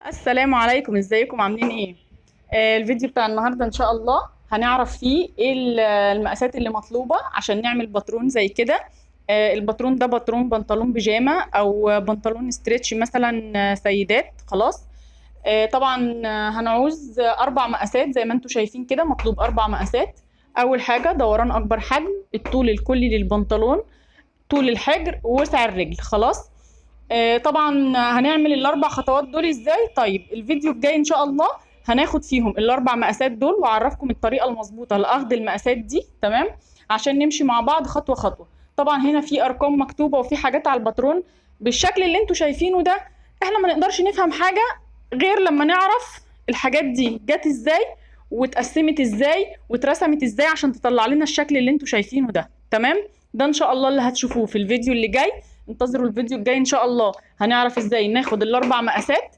السلام عليكم، ازيكم عاملين ايه؟ الفيديو بتاع النهارده ان شاء الله هنعرف فيه ايه المقاسات اللي مطلوبة عشان نعمل باترون زي كده. الباترون ده باترون بنطلون بيجامة او بنطلون ستريتش مثلا، سيدات خلاص. طبعا هنعوز 4 مقاسات زي ما انتم شايفين كده، مطلوب 4 مقاسات. اول حاجة دوران اكبر حجم، الطول الكلي للبنطلون، طول الحجر، ووسع الرجل خلاص. طبعا هنعمل ال4 خطوات دول ازاي؟ طيب الفيديو الجاي ان شاء الله هناخد فيهم ال4 مقاسات دول واعرفكم الطريقه المظبوطه لاخذ المقاسات دي، تمام؟ عشان نمشي مع بعض خطوه خطوه. طبعا هنا في ارقام مكتوبه وفي حاجات على الباترون بالشكل اللي انتوا شايفينه ده. احنا ما نقدرش نفهم حاجه غير لما نعرف الحاجات دي جت ازاي واتقسمت ازاي واترسمت ازاي عشان تطلع لنا الشكل اللي انتوا شايفينه ده، تمام؟ ده ان شاء الله اللي هتشوفوه في الفيديو اللي جاي. انتظروا الفيديو الجاي ان شاء الله، هنعرف ازاي ناخد ال4 مقاسات